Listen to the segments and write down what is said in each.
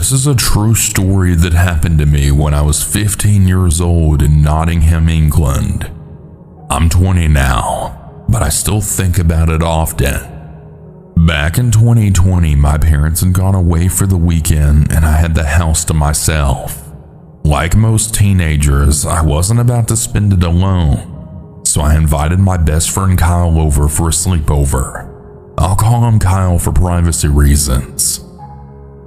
This is a true story that happened to me when I was 15 years old in Nottingham, England. I'm 20 now, but I still think about it often. Back in 2020, my parents had gone away for the weekend and I had the house to myself. Like most teenagers, I wasn't about to spend it alone, so I invited my best friend Kyle over for a sleepover. I'll call him Kyle for privacy reasons.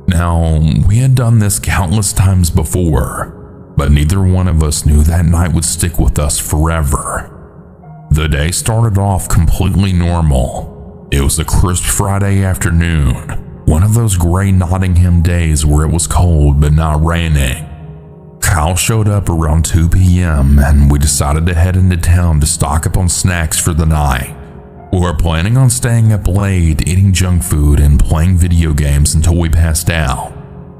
Now, we had done this countless times before, but neither one of us knew that night would stick with us forever. The day started off completely normal. It was a crisp Friday afternoon, one of those gray Nottingham days where it was cold but not raining. Kyle showed up around 2 p.m. and we decided to head into town to stock up on snacks for the night. We were planning on staying up late, eating junk food and playing video games until we passed out.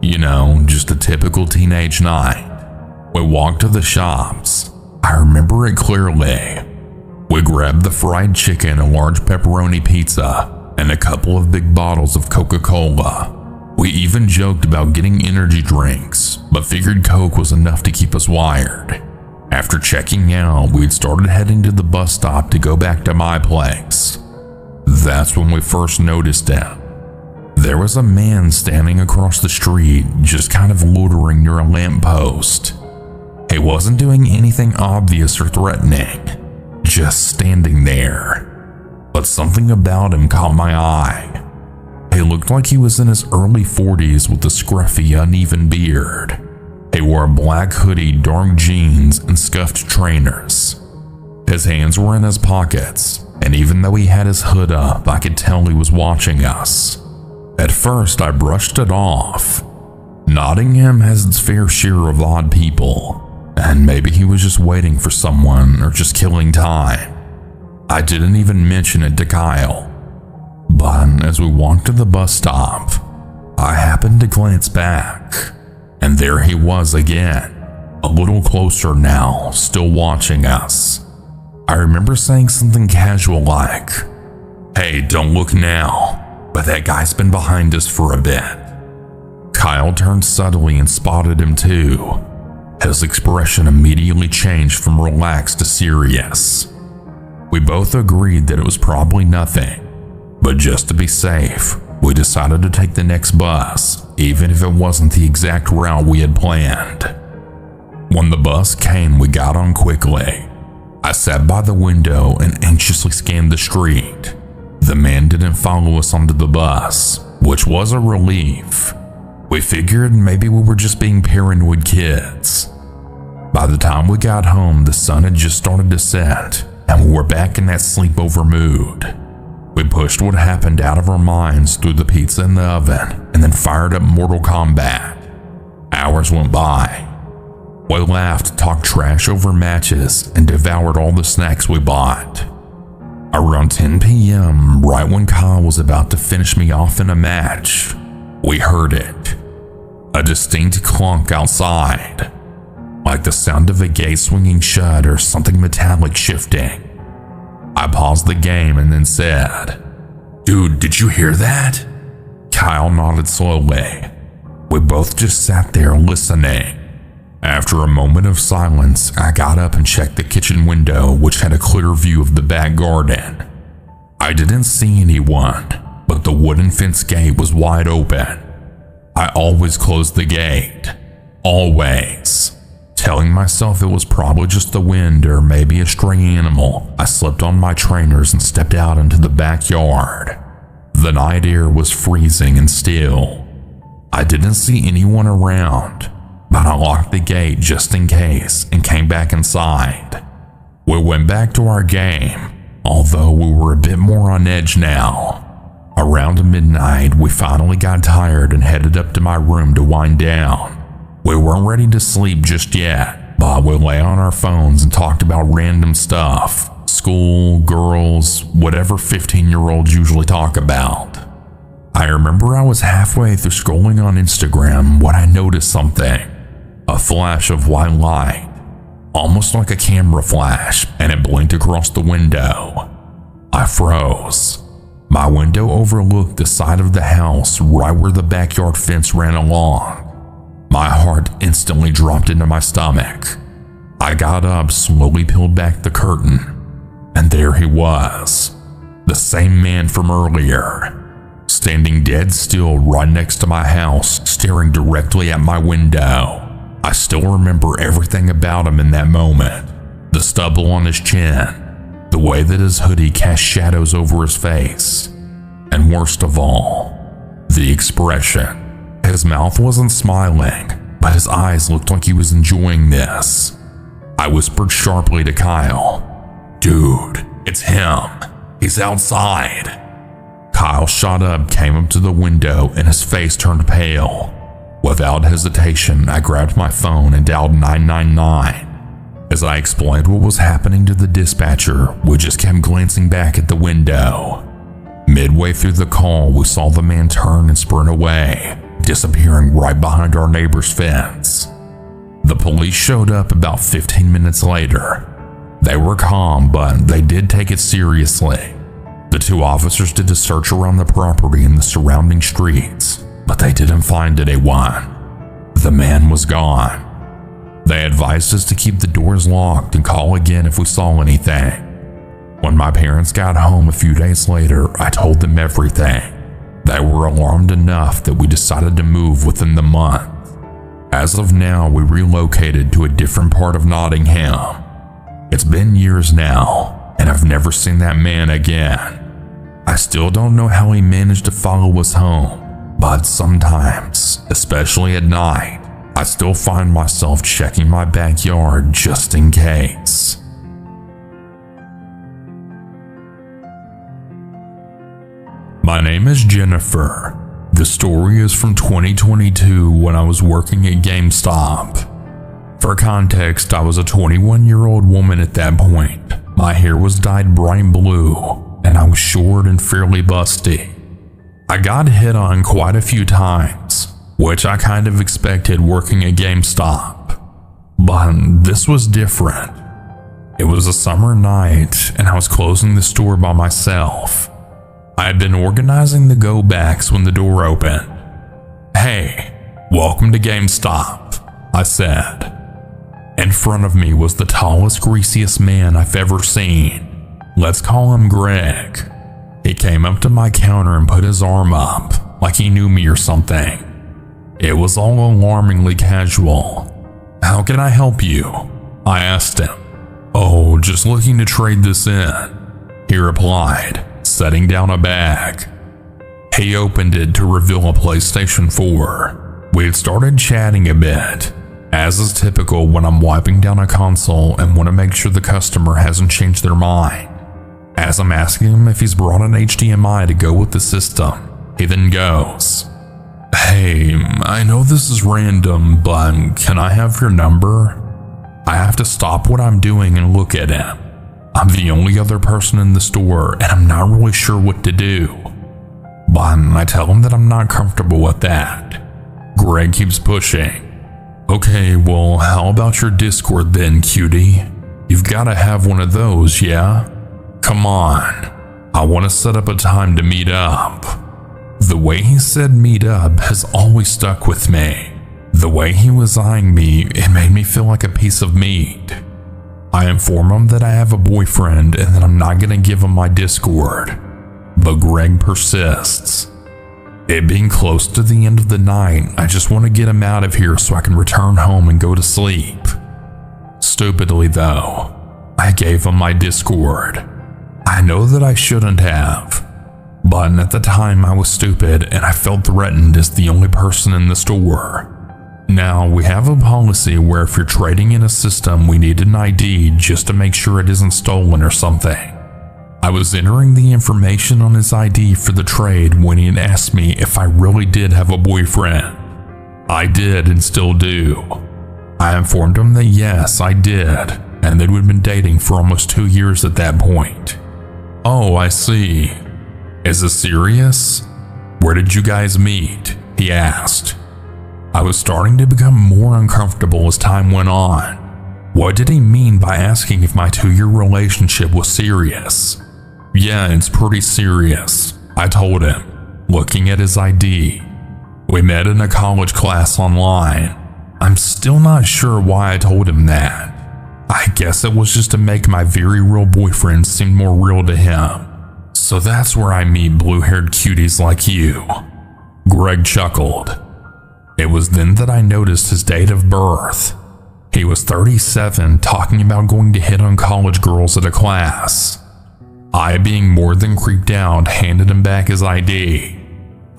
You know, just a typical teenage night. We walked to the shops. I remember it clearly. We grabbed the fried chicken, a large pepperoni pizza, and a couple of big bottles of Coca-Cola. We even joked about getting energy drinks, but figured Coke was enough to keep us wired. After checking out, we'd started heading to the bus stop to go back to my place. That's when we first noticed him. There was a man standing across the street, just kind of loitering near a lamppost. He wasn't doing anything obvious or threatening, just standing there. But something about him caught my eye. He looked like he was in his early 40s with a scruffy, uneven beard. He wore a black hoodie, dark jeans, and scuffed trainers. His hands were in his pockets, and even though he had his hood up, I could tell he was watching us. At first, I brushed it off. Nottingham has its fair share of odd people, and maybe he was just waiting for someone or just killing time. I didn't even mention it to Kyle. But as we walked to the bus stop, I happened to glance back. And there he was again, a little closer now, still watching us. I remember saying something casual like, "Hey, don't look now, but that guy's been behind us for a bit." Kyle turned suddenly and spotted him too. His expression immediately changed from relaxed to serious. We both agreed that it was probably nothing, but just to be safe, we decided to take the next bus, even if it wasn't the exact route we had planned. When the bus came, we got on quickly. I sat by the window and anxiously scanned the street. The man didn't follow us onto the bus, which was a relief. We figured maybe we were just being paranoid kids. By the time we got home, the sun had just started to set, and we were back in that sleepover mood. We pushed what happened out of our minds through the pizza in the oven and then fired up Mortal Kombat. Hours went by. We laughed, talked trash over matches, and devoured all the snacks we bought. Around 10 p.m., right when Kyle was about to finish me off in a match, we heard it. A distinct clunk outside, like the sound of a gate swinging shut or something metallic shifting. I paused the game and then said, "Dude, did you hear that?" Kyle nodded slowly. We both just sat there listening. After a moment of silence, I got up and checked the kitchen window, which had a clear view of the back garden. I didn't see anyone, but the wooden fence gate was wide open. I always closed the gate. Always. Telling myself it was probably just the wind or maybe a stray animal, I slipped on my trainers and stepped out into the backyard. The night air was freezing and still. I didn't see anyone around, but I locked the gate just in case and came back inside. We went back to our game, although we were a bit more on edge now. Around midnight, we finally got tired and headed up to my room to wind down. We weren't ready to sleep just yet, but we lay on our phones and talked about random stuff. School, girls, whatever 15-year-olds usually talk about. I remember I was halfway through scrolling on Instagram when I noticed something. A flash of white light, almost like a camera flash, and it blinked across the window. I froze. My window overlooked the side of the house right where the backyard fence ran along. My heart instantly dropped into my stomach. I got up, slowly peeled back the curtain, and there he was, the same man from earlier, standing dead still right next to my house, staring directly at my window. I still remember everything about him in that moment. The stubble on his chin, the way that his hoodie cast shadows over his face, and worst of all, the expression. His mouth wasn't smiling, but his eyes looked like he was enjoying this. I whispered sharply to Kyle, "Dude, it's him. He's outside." Kyle shot up, came up to the window, and his face turned pale. Without hesitation, I grabbed my phone and dialed 999. As I explained what was happening to the dispatcher, we just kept glancing back at the window. Midway through the call, we saw the man turn and sprint away, disappearing right behind our neighbor's fence. The police showed up about 15 minutes later. They were calm, but they did take it seriously. The two officers did a search around the property and the surrounding streets, but they didn't find anyone. The man was gone. They advised us to keep the doors locked and call again if we saw anything. When my parents got home a few days later, I told them everything. They were alarmed enough that we decided to move within the month. As of now, we relocated to a different part of Nottingham. It's been years now, and I've never seen that man again. I still don't know how he managed to follow us home, but sometimes, especially at night, I still find myself checking my backyard just in case. My name is Jennifer. The story is from 2022 when I was working at GameStop. For context, I was a 21-year-old woman at that point. My hair was dyed bright blue, and I was short and fairly busty. I got hit on quite a few times, which I kind of expected working at GameStop. But this was different. It was a summer night, and I was closing the store by myself. I had been organizing the go-backs when the door opened. "Hey, welcome to GameStop," I said. In front of me was the tallest, greasiest man I've ever seen. Let's call him Greg. He came up to my counter and put his arm up, like he knew me or something. It was all alarmingly casual. "How can I help you?" I asked him. "Oh, just looking to trade this in," he replied, setting down a bag. He opened it to reveal a PlayStation 4. We had started chatting a bit, as is typical when I'm wiping down a console and want to make sure the customer hasn't changed their mind. As I'm asking him if he's brought an HDMI to go with the system, he then goes, "Hey, I know this is random, but can I have your number?" I have to stop what I'm doing and look at him. I'm the only other person in the store, and I'm not really sure what to do. But I tell him that I'm not comfortable with that. Greg keeps pushing. "Okay, well, how about your Discord then, cutie? You've got to have one of those, yeah? Come on, I want to set up a time to meet up." The way he said meet up has always stuck with me. The way he was eyeing me, it made me feel like a piece of meat. I inform him that I have a boyfriend and that I'm not going to give him my Discord. But Greg persists. It being close to the end of the night, I just want to get him out of here so I can return home and go to sleep. Stupidly though, I gave him my Discord. I know that I shouldn't have, but at the time I was stupid and I felt threatened as the only person in the store. Now, we have a policy where if you're trading in a system, we need an ID just to make sure it isn't stolen or something. I was entering the information on his ID for the trade when he asked me if I really did have a boyfriend. I did and still do. I informed him that yes, I did, and that we'd been dating for almost 2 years at that point. "Oh, I see. Is this serious? Where did you guys meet?" he asked. I was starting to become more uncomfortable as time went on. What did he mean by asking if my 2-year relationship was serious? "Yeah, it's pretty serious," I told him, looking at his ID. "We met in a college class online. I'm still not sure why I told him that. I guess it was just to make my very real boyfriend seem more real to him. So that's where I meet blue-haired cuties like you. Greg chuckled. It was then that I noticed his date of birth. He was 37, talking about going to hit on college girls at a class. I, being more than creeped out, handed him back his ID.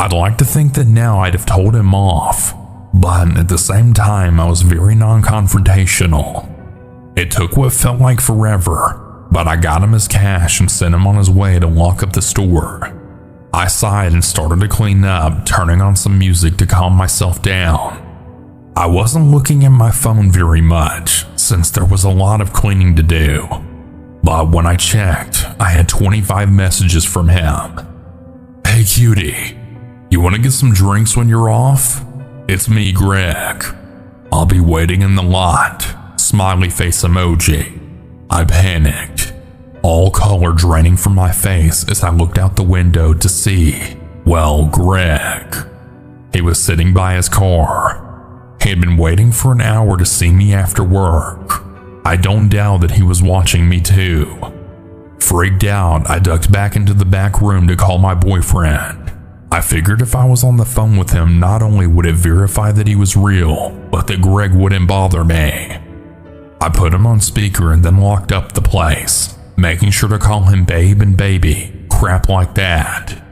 I'd like to think that now I'd have told him off, but at the same time I was very non-confrontational. It took what felt like forever, but I got him his cash and sent him on his way to lock up the store. I sighed and started to clean up, turning on some music to calm myself down. I wasn't looking at my phone very much, since there was a lot of cleaning to do. But when I checked, I had 25 messages from him. Hey cutie, you want to get some drinks when you're off? It's me, Greg. I'll be waiting in the lot. Smiley face emoji. I panicked, all color draining from my face as I looked out the window to see, well, Greg. He was sitting by his car. He had been waiting for an hour to see me after work. I don't doubt that he was watching me too. Freaked out, I ducked back into the back room to call my boyfriend. I figured if I was on the phone with him, not only would it verify that he was real, but that Greg wouldn't bother me. I put him on speaker and then locked up the place, making sure to call him babe and baby, crap like that.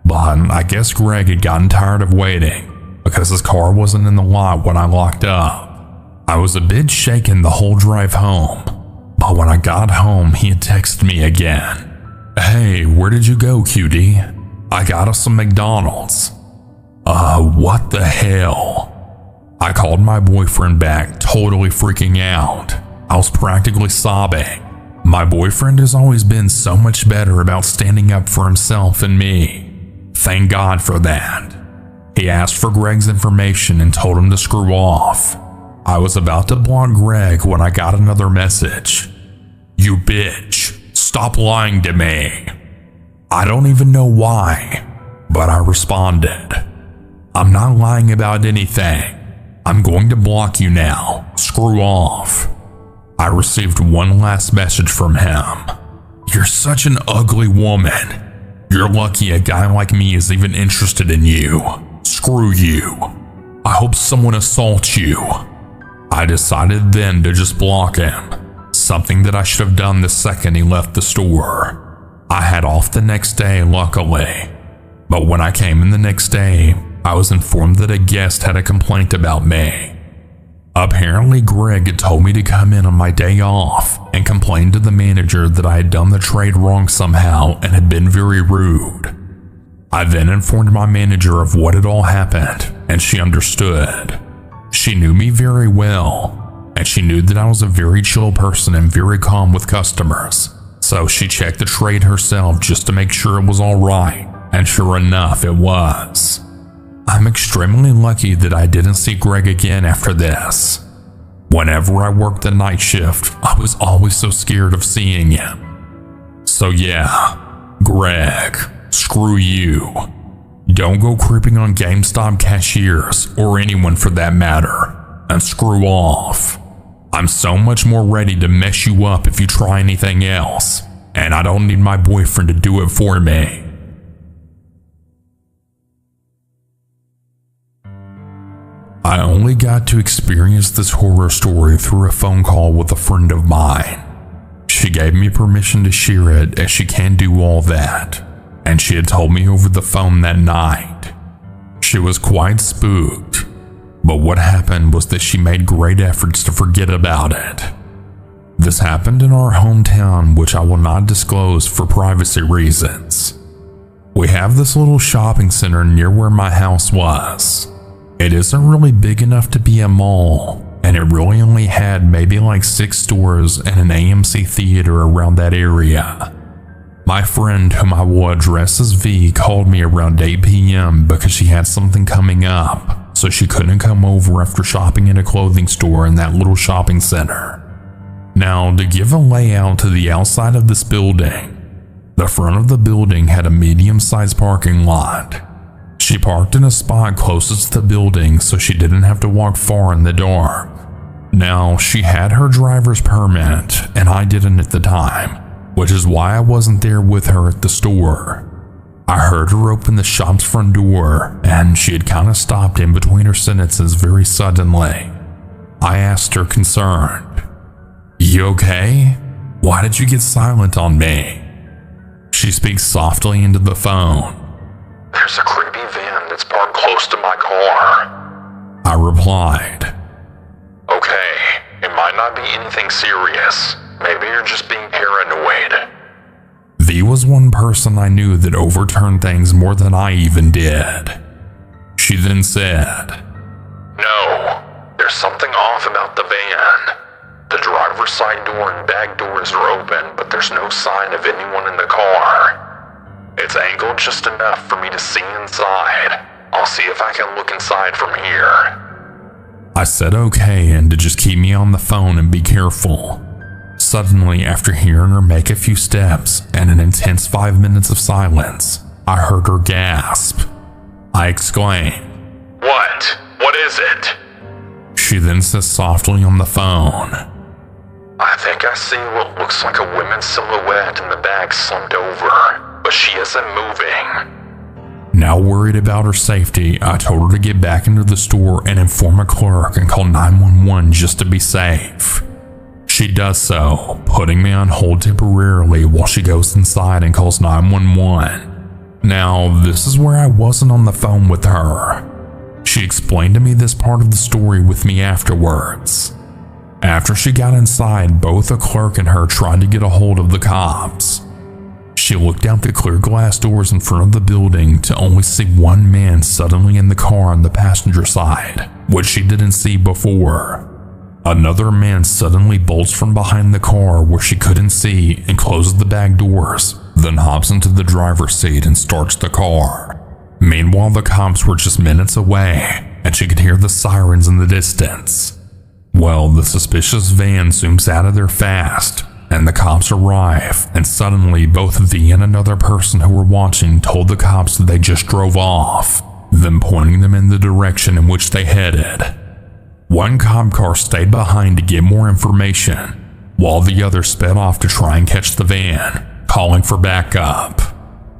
But I guess Greg had gotten tired of waiting, because his car wasn't in the lot when I locked up. I was a bit shaken the whole drive home, but when I got home he had texted me again. Hey, where did you go, cutie? I got us some McDonald's. What the hell? I called my boyfriend back, totally freaking out. I was practically sobbing. My boyfriend has always been so much better about standing up for himself and me. Thank God for that. He asked for Greg's information and told him to screw off. I was about to block Greg when I got another message. You bitch, stop lying to me. I don't even know why, but I responded. I'm not lying about anything. I'm going to block you now. Screw off. I received one last message from him. You're such an ugly woman. You're lucky a guy like me is even interested in you. Screw you. I hope someone assaults you. I decided then to just block him, something that I should have done the second he left the store. I had off the next day, luckily, but when I came in the next day, I was informed that a guest had a complaint about me. Apparently, Greg had told me to come in on my day off and complained to the manager that I had done the trade wrong somehow and had been very rude. I then informed my manager of what had all happened, and she understood. She knew me very well, and she knew that I was a very chill person and very calm with customers, so she checked the trade herself just to make sure it was all right, and sure enough, it was. I'm extremely lucky that I didn't see Greg again after this. Whenever I worked the night shift, I was always so scared of seeing him. So yeah, Greg, screw you. Don't go creeping on GameStop cashiers, or anyone for that matter, and screw off. I'm so much more ready to mess you up if you try anything else, and I don't need my boyfriend to do it for me. I only got to experience this horror story through a phone call with a friend of mine. She gave me permission to share it as she can do all that, and she had told me over the phone that night. She was quite spooked, but what happened was that she made great efforts to forget about it. This happened in our hometown, which I will not disclose for privacy reasons. We have this little shopping center near where my house was. It isn't really big enough to be a mall, and it really only had maybe like 6 stores and an AMC theater around that area. My friend, whom I will address as V, called me around 8 p.m. because she had something coming up, so she couldn't come over after shopping at a clothing store in that little shopping center. Now, to give a layout to the outside of this building, the front of the building had a medium-sized parking lot. She parked in a spot closest to the building so she didn't have to walk far in the dark. Now, she had her driver's permit and I didn't at the time, which is why I wasn't there with her at the store. I heard her open the shop's front door and she had kind of stopped in between her sentences very suddenly. I asked her concerned, "You okay? Why did you get silent on me?" She speaks softly into the phone. "There's a creepy van that's parked close to my car," I replied. "Okay, it might not be anything serious. Maybe you're just being paranoid." V was one person I knew that overturned things more than I even did. She then said, "No, there's something off about the van. The driver's side door and back doors are open, but there's no sign of anyone in the car. It's angled just enough for me to see inside. I'll see if I can look inside from here." I said okay and to just keep me on the phone and be careful. Suddenly, after hearing her make a few steps and an intense 5 minutes of silence, I heard her gasp. I exclaimed, "What? What is it?" She then says softly on the phone, "I think I see what looks like a woman's silhouette in the back slumped over, but she isn't moving." Now worried about her safety, I told her to get back into the store and inform a clerk and call 911 just to be safe. She does so, putting me on hold temporarily while she goes inside and calls 911. Now, this is where I wasn't on the phone with her. She explained to me this part of the story with me afterwards. After she got inside, both a clerk and her tried to get a hold of the cops. She looked out the clear glass doors in front of the building to only see one man suddenly in the car on the passenger side, which she didn't see before. Another man suddenly bolts from behind the car where she couldn't see and closes the back doors, then hops into the driver's seat and starts the car. Meanwhile, the cops were just minutes away and she could hear the sirens in the distance. Well, the suspicious van zooms out of there fast, and the cops arrive, and suddenly both V and another person who were watching told the cops that they just drove off, then pointing them in the direction in which they headed. One cop car stayed behind to get more information, while the other sped off to try and catch the van, calling for backup.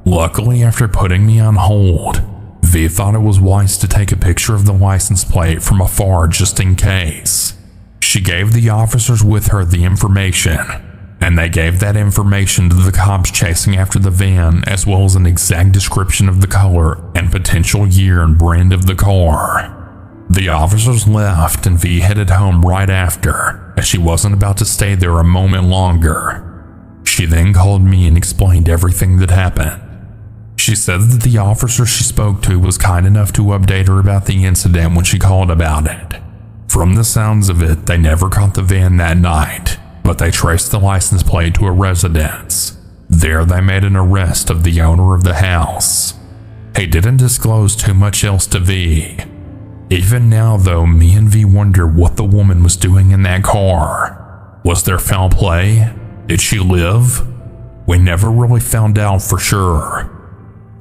Luckily, after putting me on hold, V thought it was wise to take a picture of the license plate from afar just in case. She gave the officers with her the information, and they gave that information to the cops chasing after the van, as well as an exact description of the color and potential year and brand of the car. The officers left and V headed home right after, as she wasn't about to stay there a moment longer. She then called me and explained everything that happened. She said that the officer she spoke to was kind enough to update her about the incident when she called about it. From the sounds of it, they never caught the van that night, but they traced the license plate to a residence. There they made an arrest of the owner of the house. He didn't disclose too much else to V. Even now though, me and V wonder what the woman was doing in that car. Was there foul play? Did she live? We never really found out for sure.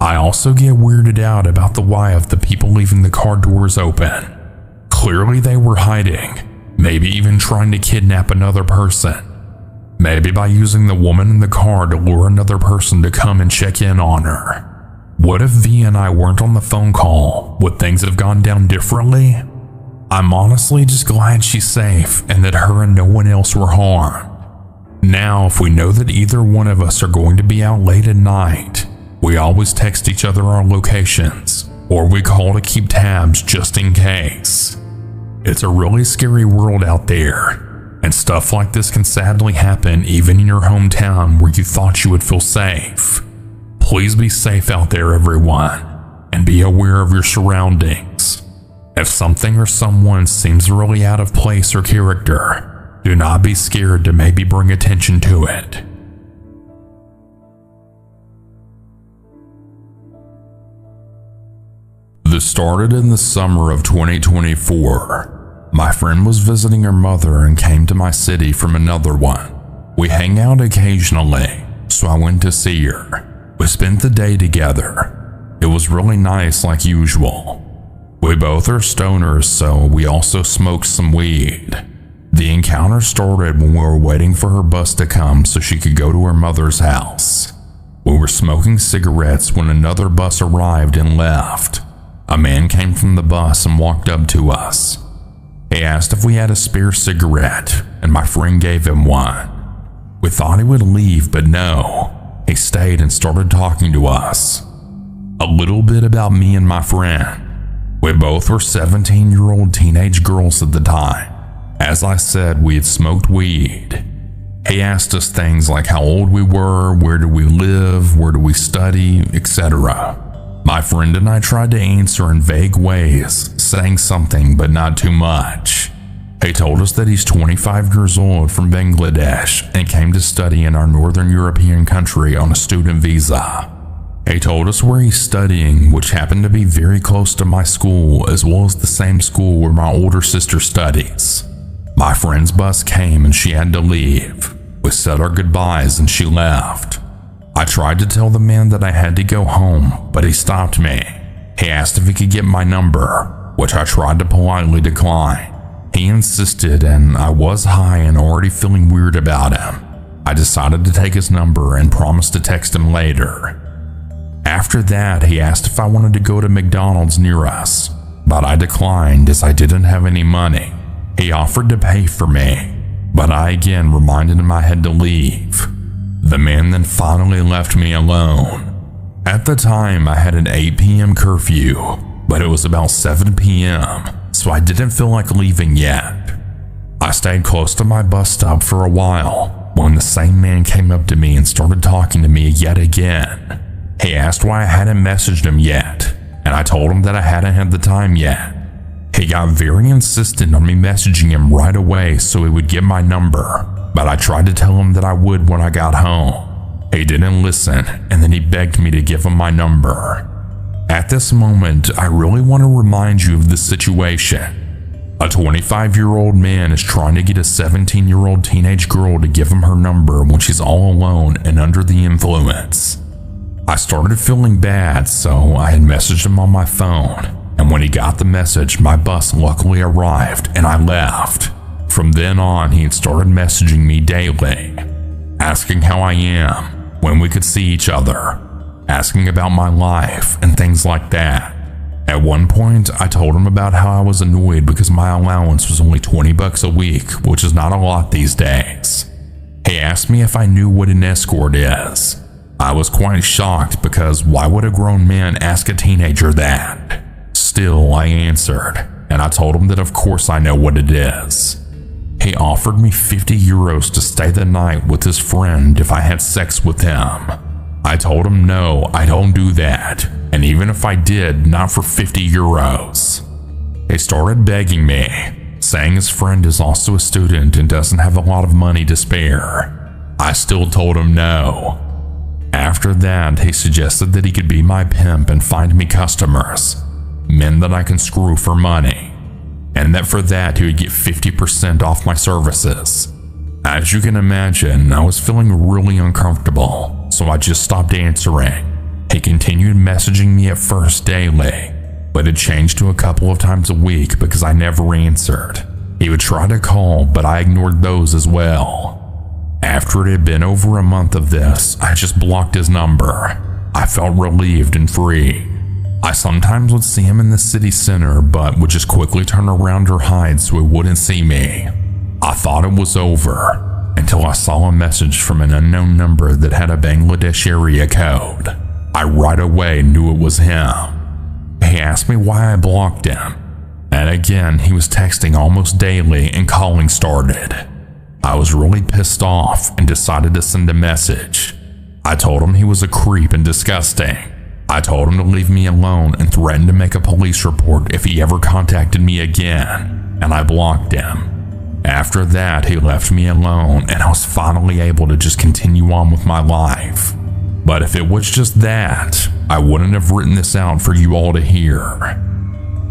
I also get weirded out about the why of the people leaving the car doors open. Clearly they were hiding, maybe even trying to kidnap another person. Maybe by using the woman in the car to lure another person to come and check in on her. What if V and I weren't on the phone call? Would things have gone down differently? I'm honestly just glad she's safe and that her and no one else were harmed. Now, if we know that either one of us are going to be out late at night, we always text each other our locations, or we call to keep tabs just in case. It's a really scary world out there, and stuff like this can sadly happen even in your hometown where you thought you would feel safe. Please be safe out there, everyone, and be aware of your surroundings. If something or someone seems really out of place or character, do not be scared to maybe bring attention to it. This started in the summer of 2024. My friend was visiting her mother and came to my city from another one. We hang out occasionally, so I went to see her. We spent the day together. It was really nice like usual. We both are stoners, so we also smoked some weed. The encounter started when we were waiting for her bus to come so she could go to her mother's house. We were smoking cigarettes when another bus arrived and left. A man came from the bus and walked up to us. He asked if we had a spare cigarette, and my friend gave him one. We thought he would leave, but no. He stayed and started talking to us. A little bit about me and my friend. We both were 17-year-old teenage girls at the time. As I said, we had smoked weed. He asked us things like how old we were, where do we live, where do we study, etc. My friend and I tried to answer in vague ways, saying something but not too much. He told us that he's 25 years old from Bangladesh and came to study in our northern European country on a student visa. He told us where he's studying, which happened to be very close to my school as well as the same school where my older sister studies. My friend's bus came and she had to leave. We said our goodbyes and she left. I tried to tell the man that I had to go home, but he stopped me. He asked if he could get my number, which I tried to politely decline. He insisted, and I was high and already feeling weird about him. I decided to take his number and promised to text him later. After that, he asked if I wanted to go to McDonald's near us, but I declined as I didn't have any money. He offered to pay for me, but I again reminded him I had to leave. The man then finally left me alone. At the time, I had an 8 p.m. curfew, but it was about 7 p.m., so I didn't feel like leaving yet. I stayed close to my bus stop for a while when the same man came up to me and started talking to me yet again. He asked why I hadn't messaged him yet, and I told him that I hadn't had the time yet. He got very insistent on me messaging him right away so he would get my number, but I tried to tell him that I would when I got home. He didn't listen, and then he begged me to give him my number. At this moment, I really want to remind you of this situation. A 25-year-old man is trying to get a 17-year-old teenage girl to give him her number when she's all alone and under the influence. I started feeling bad, so I had messaged him on my phone, and when he got the message, my bus luckily arrived and I left. From then on, he had started messaging me daily, asking how I am, when we could see each other, asking about my life and things like that. At one point, I told him about how I was annoyed because my allowance was only $20 a week, which is not a lot these days. He asked me if I knew what an escort is. I was quite shocked because why would a grown man ask a teenager that? Still, I answered, and I told him that of course I know what it is. He offered me 50 euros to stay the night with his friend if I had sex with him. I told him no, I don't do that, and even if I did, not for 50 euros. He started begging me, saying his friend is also a student and doesn't have a lot of money to spare. I still told him no. After that, he suggested that he could be my pimp and find me customers, men that I can screw for money, and that for that he would get 50% off my services. As you can imagine, I was feeling really uncomfortable, so I just stopped answering. He continued messaging me at first daily, but it changed to a couple of times a week because I never answered. He would try to call, but I ignored those as well. After it had been over a month of this, I just blocked his number. I felt relieved and free. I sometimes would see him in the city center, but would just quickly turn around or hide so he wouldn't see me. I thought it was over, until I saw a message from an unknown number that had a Bangladesh area code. I right away knew it was him. He asked me why I blocked him, and again he was texting almost daily and calling started. I was really pissed off and decided to send a message. I told him he was a creep and disgusting. I told him to leave me alone and threatened to make a police report if he ever contacted me again, and I blocked him. After that, he left me alone and I was finally able to just continue on with my life. But if it was just that, I wouldn't have written this out for you all to hear.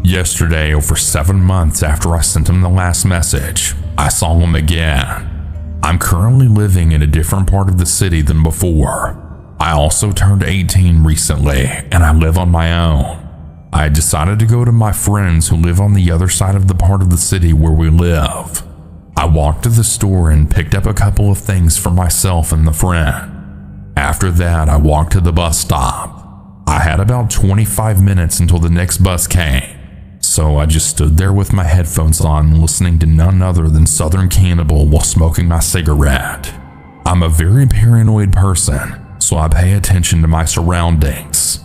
Yesterday, over 7 months after I sent him the last message, I saw him again. I'm currently living in a different part of the city than before. I also turned 18 recently, and I live on my own. I decided to go to my friends who live on the other side of the part of the city where we live. I walked to the store and picked up a couple of things for myself and the friend. After that, I walked to the bus stop. I had about 25 minutes until the next bus came, so I just stood there with my headphones on, listening to none other than Southern Cannibal while smoking my cigarette. I'm a very paranoid person, so I pay attention to my surroundings.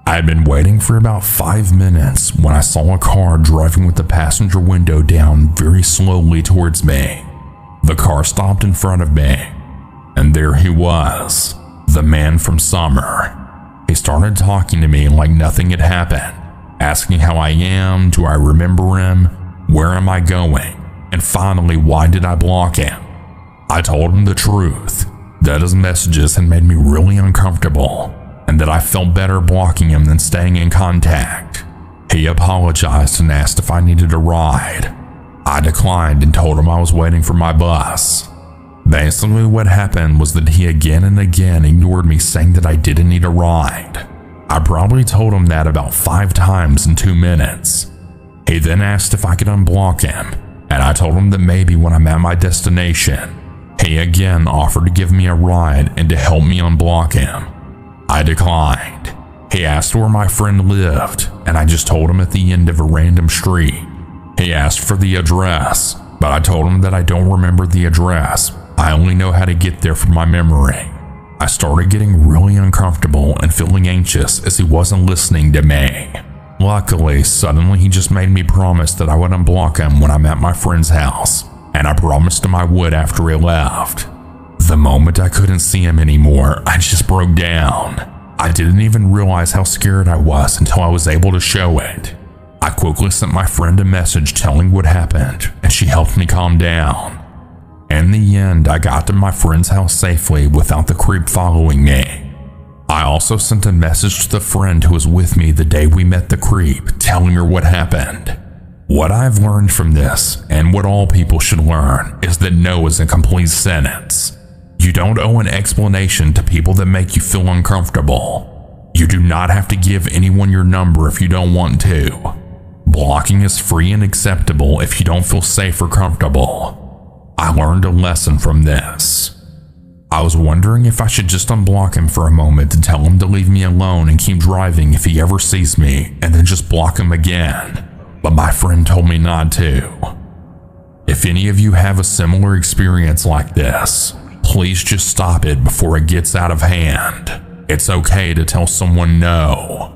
I had been waiting for about 5 minutes when I saw a car driving with the passenger window down very slowly towards me. The car stopped in front of me, and there he was, the man from Summer. He started talking to me like nothing had happened, asking how I am, do I remember him, where am I going, and finally, why did I block him? I told him the truth, that his messages had made me really uncomfortable, and that I felt better blocking him than staying in contact. He apologized and asked if I needed a ride. I declined and told him I was waiting for my bus. Basically what happened was that he again and again ignored me, saying that I didn't need a ride. I probably told him that about 5 times in 2 minutes. He then asked if I could unblock him, and I told him that maybe when I'm at my destination. He again offered to give me a ride and to help me unblock him. I declined. He asked where my friend lived, and I just told him at the end of a random street. He asked for the address, but I told him that I don't remember the address. I only know how to get there from my memory. I started getting really uncomfortable and feeling anxious as he wasn't listening to me. Luckily, suddenly he just made me promise that I would unblock him when I'm at my friend's house, and I promised him I would after he left. The moment I couldn't see him anymore, I just broke down. I didn't even realize how scared I was until I was able to show it. I quickly sent my friend a message telling what happened, and she helped me calm down. In the end, I got to my friend's house safely without the creep following me. I also sent a message to the friend who was with me the day we met the creep, telling her what happened. What I've learned from this, and what all people should learn, is that no is a complete sentence. You don't owe an explanation to people that make you feel uncomfortable. You do not have to give anyone your number if you don't want to. Blocking is free and acceptable if you don't feel safe or comfortable. I learned a lesson from this. I was wondering if I should just unblock him for a moment to tell him to leave me alone and keep driving if he ever sees me, and then just block him again. But my friend told me not to. If any of you have a similar experience like this, please just stop it before it gets out of hand. It's okay to tell someone no.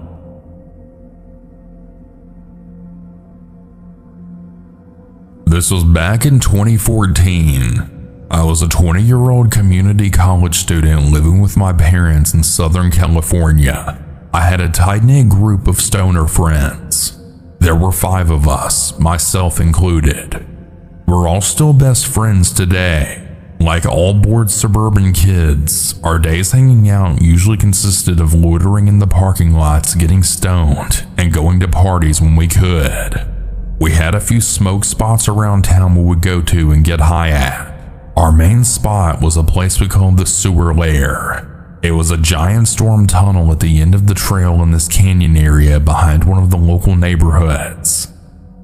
This was back in 2014. I was a 20-year-old community college student living with my parents in Southern California. I had a tight-knit group of stoner friends. There were 5 of us, myself included. We're all still best friends today. Like all bored suburban kids, our days hanging out usually consisted of loitering in the parking lots, getting stoned, and going to parties when we could. We had a few smoke spots around town we would go to and get high at. Our main spot was a place we called the Sewer Lair. It was a giant storm tunnel at the end of the trail in this canyon area behind one of the local neighborhoods.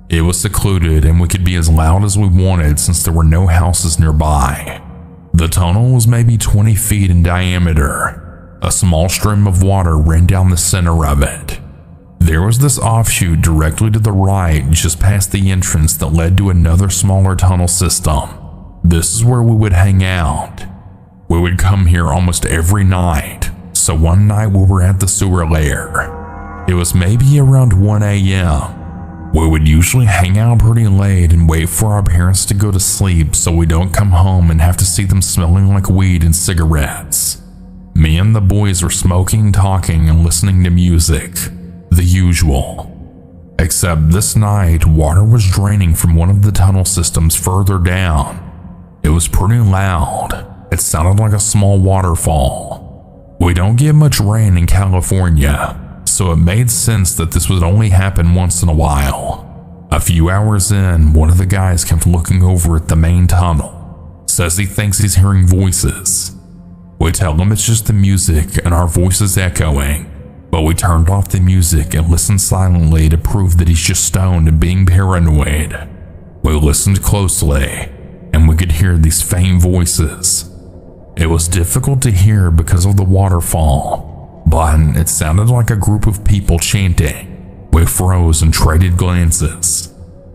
It was secluded and we could be as loud as we wanted since there were no houses nearby. The tunnel was maybe 20 feet in diameter. A small stream of water ran down the center of it. There was this offshoot directly to the right, just past the entrance, that led to another smaller tunnel system. This is where we would hang out. We would come here almost every night, so one night we were at the Sewer Lair. It was maybe around 1 a.m. We would usually hang out pretty late and wait for our parents to go to sleep so we don't come home and have to see them smelling like weed and cigarettes. Me and the boys were smoking, talking, and listening to music. The usual. Except this night, water was draining from one of the tunnel systems further down. It was pretty loud. It sounded like a small waterfall. We don't get much rain in California, so it made sense that this would only happen once in a while. A few hours in, one of the guys kept looking over at the main tunnel. Says he thinks he's hearing voices. We tell them it's just the music and our voices echoing, but we turned off the music and listened silently to prove that he's just stoned and being paranoid. We listened closely, and we could hear these faint voices. It was difficult to hear because of the waterfall, but it sounded like a group of people chanting. We froze and traded glances.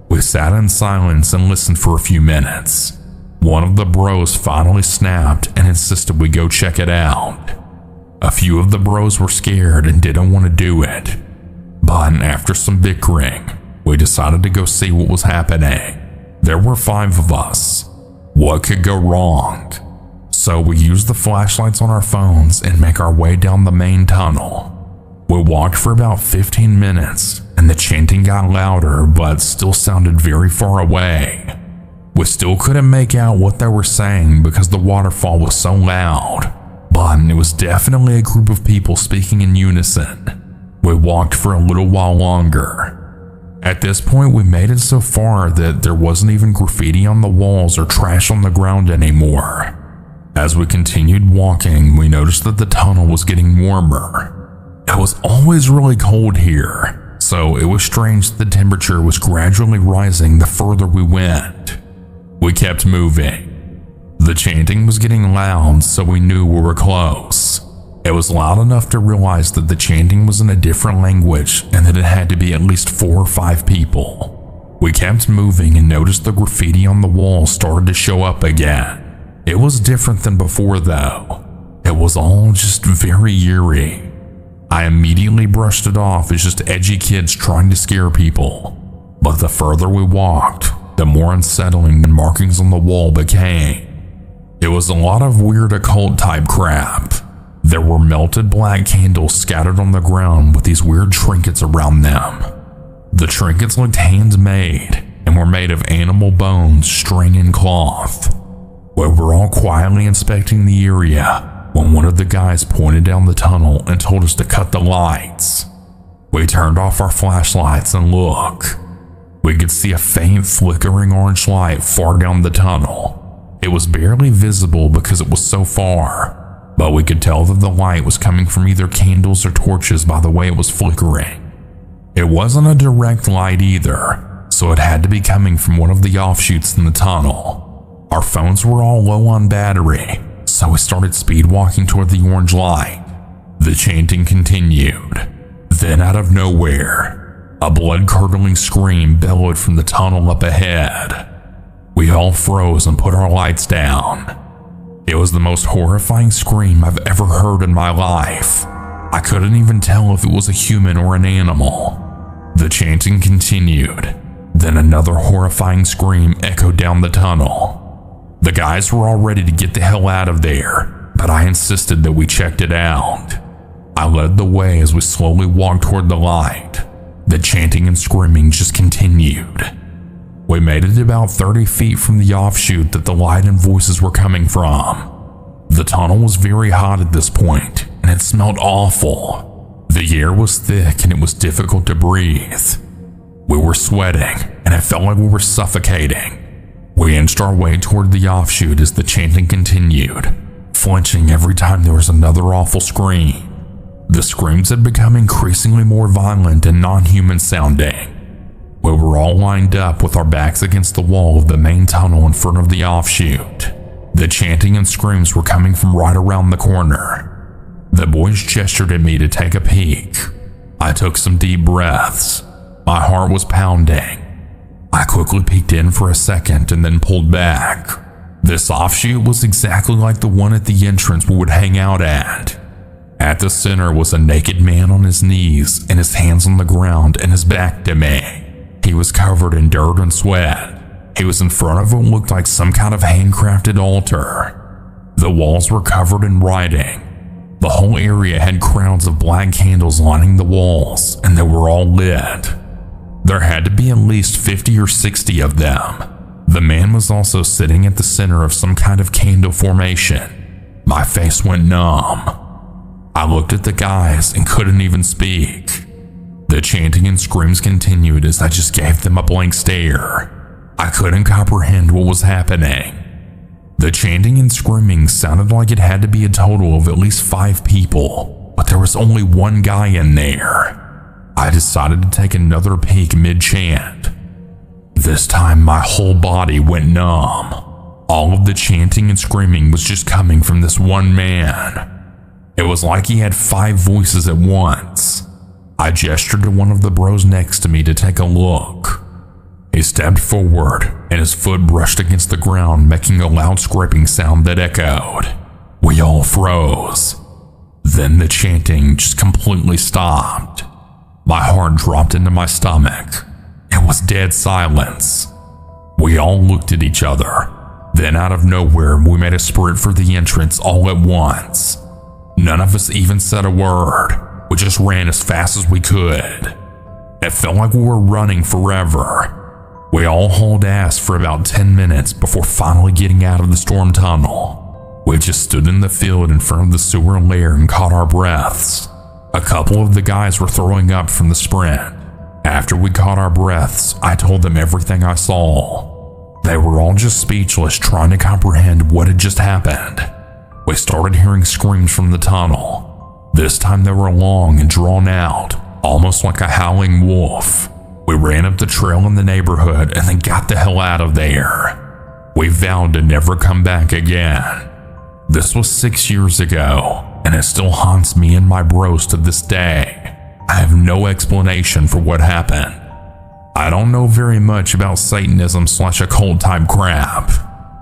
We sat in silence and listened for a few minutes. One of the bros finally snapped and insisted we go check it out. A few of the bros were scared and didn't want to do it, but after some bickering, we decided to go see what was happening. There were 5 of us. What could go wrong? So we used the flashlights on our phones and make our way down the main tunnel. We walked for about 15 minutes and the chanting got louder but still sounded very far away. We still couldn't make out what they were saying because the waterfall was so loud, but it was definitely a group of people speaking in unison. We walked for a little while longer. At this point, we made it so far that there wasn't even graffiti on the walls or trash on the ground anymore. As we continued walking, we noticed that the tunnel was getting warmer. It was always really cold here, so it was strange that the temperature was gradually rising the further we went. We kept moving. The chanting was getting loud, so we knew we were close. It was loud enough to realize that the chanting was in a different language and that it had to be at least 4 or 5 people. We kept moving and noticed the graffiti on the wall started to show up again. It was different than before though. It was all just very eerie. I immediately brushed it off as just edgy kids trying to scare people. But the further we walked, the more unsettling the markings on the wall became. It was a lot of weird occult type crap. There were melted black candles scattered on the ground with these weird trinkets around them. The trinkets looked handmade and were made of animal bones, string, and cloth. We were all quietly inspecting the area when one of the guys pointed down the tunnel and told us to cut the lights. We turned off our flashlights and looked. We could see a faint flickering orange light far down the tunnel. It was barely visible because it was so far, but we could tell that the light was coming from either candles or torches by the way it was flickering. It wasn't a direct light either, so it had to be coming from one of the offshoots in the tunnel. Our phones were all low on battery, so we started speed walking toward the orange light. The chanting continued. Then out of nowhere, a blood-curdling scream bellowed from the tunnel up ahead. We all froze and put our lights down. It was the most horrifying scream I've ever heard in my life. I couldn't even tell if it was a human or an animal. The chanting continued. Then another horrifying scream echoed down the tunnel. The guys were all ready to get the hell out of there, but I insisted that we checked it out. I led the way as we slowly walked toward the light. The chanting and screaming just continued. We made it about 30 feet from the offshoot that the light and voices were coming from. The tunnel was very hot at this point, and it smelled awful. The air was thick and it was difficult to breathe. We were sweating, and it felt like we were suffocating. We inched our way toward the offshoot as the chanting continued, flinching every time there was another awful scream. The screams had become increasingly more violent and non-human sounding. We were all lined up with our backs against the wall of the main tunnel in front of the offshoot. The chanting and screams were coming from right around the corner. The boys gestured at me to take a peek. I took some deep breaths. My heart was pounding. I quickly peeked in for a second and then pulled back. This offshoot was exactly like the one at the entrance we would hang out at. At the center was a naked man on his knees and his hands on the ground and his back to me. He was covered in dirt and sweat. He was in front of what looked like some kind of handcrafted altar. The walls were covered in writing. The whole area had crowds of black candles lining the walls, and they were all lit. There had to be at least 50 or 60 of them. The man was also sitting at the center of some kind of candle formation. My face went numb. I looked at the guys and couldn't even speak. The chanting and screams continued as I just gave them a blank stare. I couldn't comprehend what was happening. The chanting and screaming sounded like it had to be a total of at least 5 people, but there was only one guy in there. I decided to take another peek mid-chant. This time my whole body went numb. All of the chanting and screaming was just coming from this one man. It was like he had 5 voices at once. I gestured to one of the bros next to me to take a look. He stepped forward and his foot brushed against the ground, making a loud scraping sound that echoed. We all froze. Then the chanting just completely stopped. My heart dropped into my stomach. It was dead silence. We all looked at each other. Then out of nowhere, we made a sprint for the entrance all at once. None of us even said a word. We just ran as fast as we could. It felt like we were running forever. We all hauled ass for about 10 minutes before finally getting out of the storm tunnel. We just stood in the field in front of the sewer lair and caught our breaths. A couple of the guys were throwing up from the sprint. After we caught our breaths, I told them everything I saw. They were all just speechless, trying to comprehend what had just happened. We started hearing screams from the tunnel. This time they were long and drawn out, almost like a howling wolf. We ran up the trail in the neighborhood and then got the hell out of there. We vowed to never come back again. This was 6 years ago, and it still haunts me and my bros to this day. I have no explanation for what happened. I don't know very much about Satanism/occult type crap,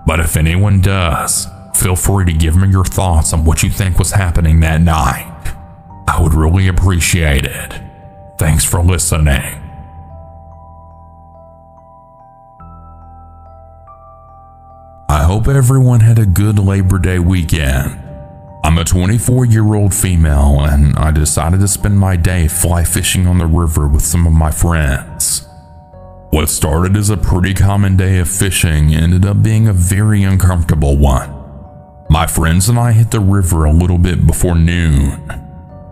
but if anyone does, feel free to give me your thoughts on what you think was happening that night. I would really appreciate it. Thanks for listening. I hope everyone had a good Labor Day weekend. I'm a 24-year-old female and I decided to spend my day fly fishing on the river with some of my friends. What started as a pretty common day of fishing ended up being a very uncomfortable one. My friends and I hit the river a little bit before noon.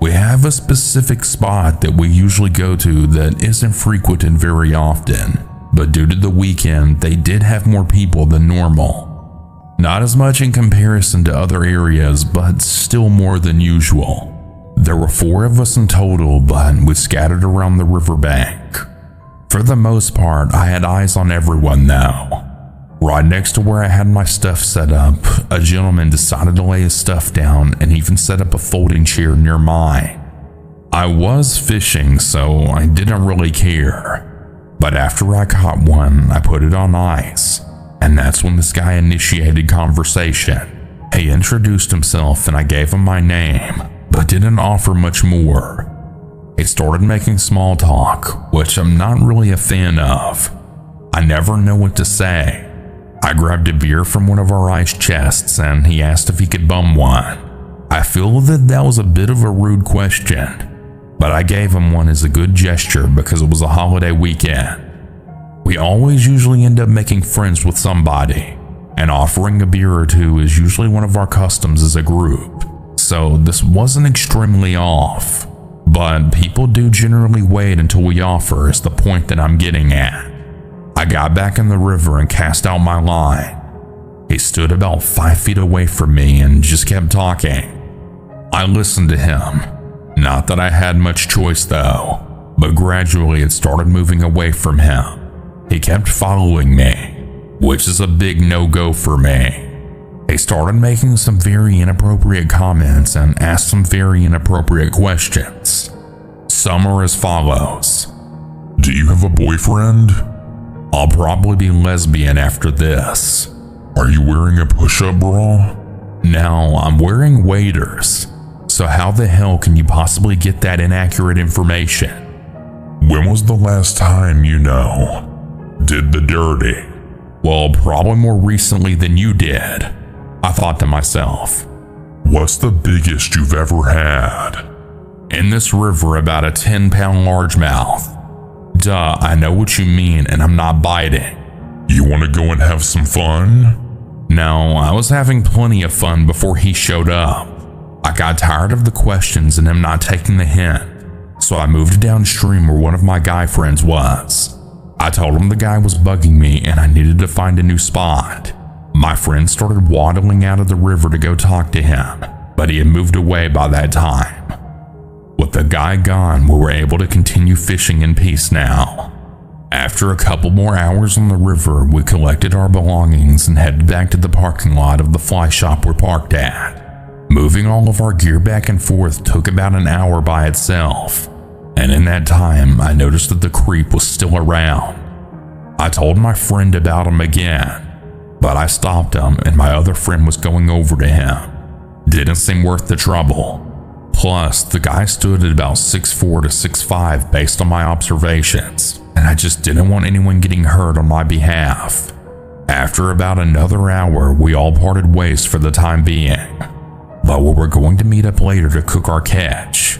We have a specific spot that we usually go to that isn't frequented very often, but due to the weekend, they did have more people than normal. Not as much in comparison to other areas, but still more than usual. There were 4 of us in total, but we scattered around the riverbank. For the most part, I had eyes on everyone though. Right next to where I had my stuff set up, a gentleman decided to lay his stuff down and even set up a folding chair near mine. I was fishing, so I didn't really care. But after I caught one, I put it on ice. And that's when this guy initiated conversation. He introduced himself and I gave him my name, but didn't offer much more. He started making small talk, which I'm not really a fan of. I never know what to say. I grabbed a beer from one of our ice chests and he asked if he could bum one. I feel that was a bit of a rude question, but I gave him one as a good gesture because it was a holiday weekend. We always usually end up making friends with somebody, and offering a beer or two is usually one of our customs as a group, so this wasn't extremely off, but people do generally wait until we offer is the point that I'm getting at. I got back in the river and cast out my line. He stood about 5 feet away from me and just kept talking. I listened to him, not that I had much choice though, but gradually it started moving away from him. He kept following me, which is a big no-go for me. He started making some very inappropriate comments and asked some very inappropriate questions. Some are as follows. Do you have a boyfriend? I'll probably be lesbian after this. Are you wearing a push-up bra? Now, I'm wearing waders, so how the hell can you possibly get that inaccurate information? When was the last time you did the dirty? Well, probably more recently than you did, I thought to myself. What's the biggest you've ever had? In this river, about a 10-pound largemouth. Duh, I know what you mean and I'm not biting. You want to go and have some fun? No, I was having plenty of fun before he showed up. I got tired of the questions and him not taking the hint, so I moved downstream where one of my guy friends was. I told him the guy was bugging me and I needed to find a new spot. My friend started waddling out of the river to go talk to him, but he had moved away by that time. With the guy gone, we were able to continue fishing in peace now. After a couple more hours on the river, we collected our belongings and headed back to the parking lot of the fly shop we're parked at. Moving all of our gear back and forth took about an hour by itself, and in that time, I noticed that the creep was still around. I told my friend about him again, but I stopped him and my other friend was going over to him. Didn't seem worth the trouble. Plus, the guy stood at about 6'4" to 6'5" based on my observations, and I just didn't want anyone getting hurt on my behalf. After about another hour, we all parted ways for the time being, but we were going to meet up later to cook our catch.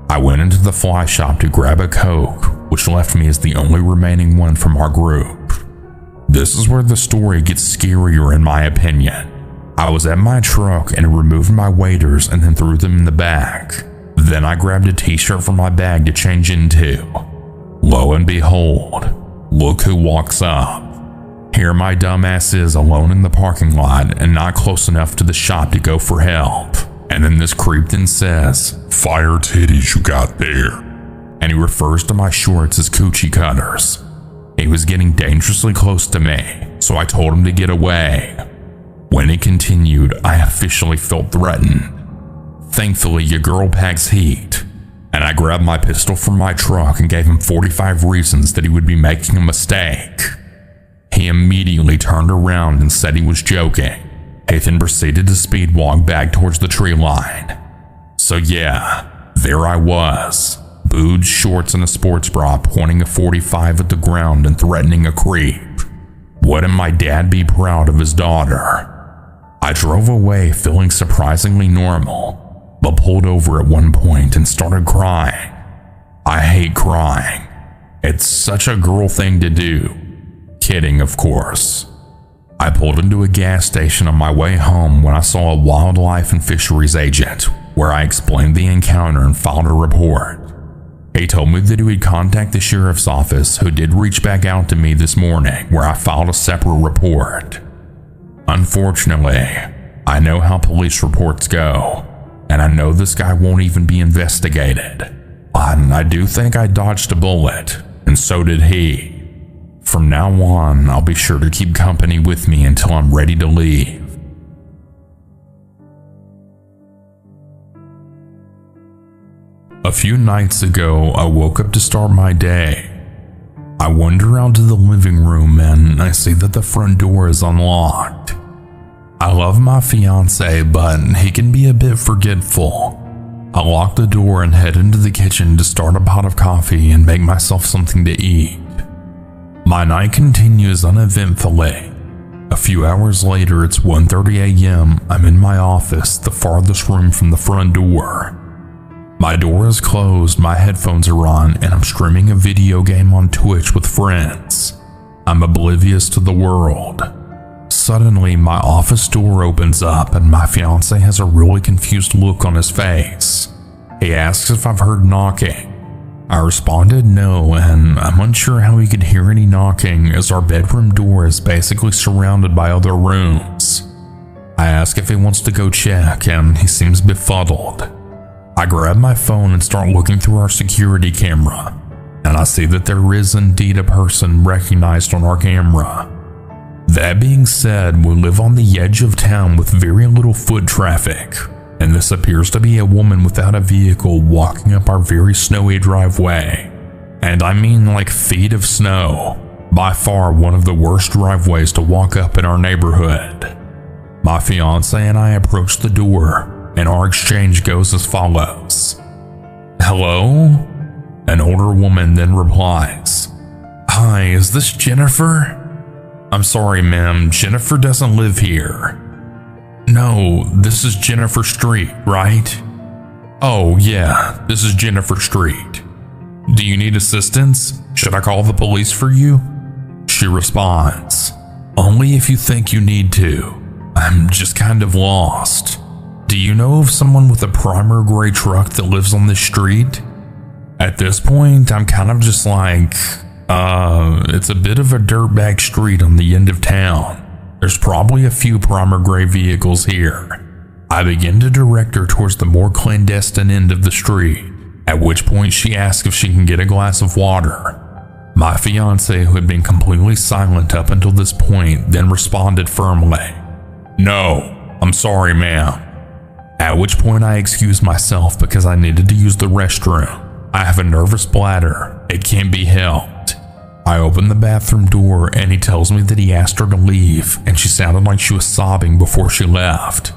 I went into the fly shop to grab a Coke, which left me as the only remaining one from our group. This is where the story gets scarier in my opinion. I was at my truck and removed my waders and then threw them in the back. Then I grabbed a t-shirt from my bag to change into. Lo and behold, look who walks up. Here my dumbass is alone in the parking lot and not close enough to the shop to go for help. And then this creep then says, "Fire titties you got there." And he refers to my shorts as coochie cutters. He was getting dangerously close to me, so I told him to get away. When he continued, I officially felt threatened. Thankfully, your girl packs heat, and I grabbed my pistol from my truck and gave him 45 reasons that he would be making a mistake. He immediately turned around and said he was joking. He then proceeded to speed walk back towards the tree line. So yeah, there I was, boots, shorts, and a sports bra, pointing a 45 at the ground and threatening a creep. Wouldn't my dad be proud of his daughter? I drove away feeling surprisingly normal, but pulled over at one point and started crying. I hate crying. It's such a girl thing to do. Kidding, of course. I pulled into a gas station on my way home when I saw a wildlife and fisheries agent, where I explained the encounter and filed a report. He told me that he would contact the sheriff's office, who did reach back out to me this morning, where I filed a separate report. Unfortunately, I know how police reports go, and I know this guy won't even be investigated. And I do think I dodged a bullet, and so did he. From now on, I'll be sure to keep company with me until I'm ready to leave. A few nights ago, I woke up to start my day. I wander out to the living room and I see that the front door is unlocked. I love my fiance, but he can be a bit forgetful. I lock the door and head into the kitchen to start a pot of coffee and make myself something to eat. My night continues uneventfully. A few hours later, it's 1:30 a.m. I'm in my office, the farthest room from the front door. My door is closed, my headphones are on, and I'm streaming a video game on Twitch with friends. I'm oblivious to the world. Suddenly, my office door opens up and my fiance has a really confused look on his face. He asks if I've heard knocking. I responded no, and I'm unsure how he could hear any knocking as our bedroom door is basically surrounded by other rooms. I ask if he wants to go check and he seems befuddled. I grab my phone and start looking through our security camera, and I see that there is indeed a person recognized on our camera. That being said, we live on the edge of town with very little foot traffic, and this appears to be a woman without a vehicle walking up our very snowy driveway. And I mean like feet of snow, by far one of the worst driveways to walk up in our neighborhood. My fiance and I approach the door, and our exchange goes as follows. "Hello?" An older woman then replies, "Hi, is this Jennifer?" "I'm sorry, ma'am, Jennifer doesn't live here." "No, this is Jennifer Street, right?" "Oh, yeah, this is Jennifer Street. Do you need assistance? Should I call the police for you?" She responds, "Only if you think you need to. I'm just kind of lost. Do you know of someone with a primer gray truck that lives on this street?" At this point, I'm kind of just like, it's a bit of a dirtbag street on the end of town. There's probably a few primer gray vehicles here. I begin to direct her towards the more clandestine end of the street, at which point she asks if she can get a glass of water. My fiance, who had been completely silent up until this point, then responded firmly, "No, I'm sorry, ma'am." At which point I excused myself because I needed to use the restroom. I have a nervous bladder, it can't be helped. I open the bathroom door and he tells me that he asked her to leave and she sounded like she was sobbing before she left.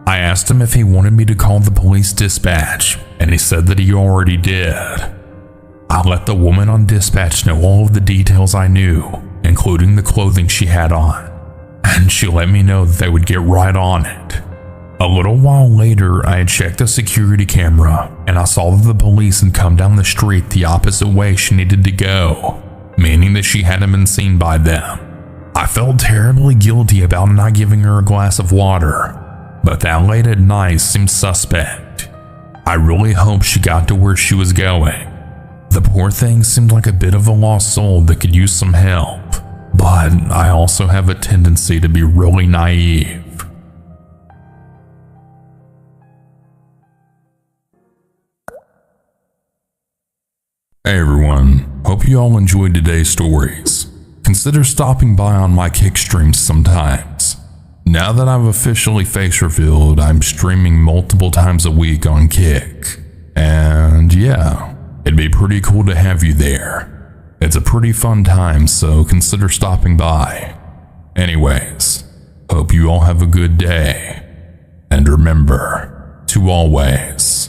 I asked him if he wanted me to call the police dispatch and he said that he already did. I let the woman on dispatch know all of the details I knew, including the clothing she had on, and she let me know that they would get right on it. A little while later, I had checked the security camera and I saw that the police had come down the street the opposite way she needed to go, meaning that she hadn't been seen by them. I felt terribly guilty about not giving her a glass of water, but that late at night seemed suspect. I really hoped she got to where she was going. The poor thing seemed like a bit of a lost soul that could use some help, but I also have a tendency to be really naive. Hey everyone, hope you all enjoyed today's stories. Consider stopping by on my Kick streams sometimes. Now that I've officially face revealed, I'm streaming multiple times a week on Kick. And yeah, it'd be pretty cool to have you there. It's a pretty fun time, so consider stopping by. Anyways, hope you all have a good day. And remember to always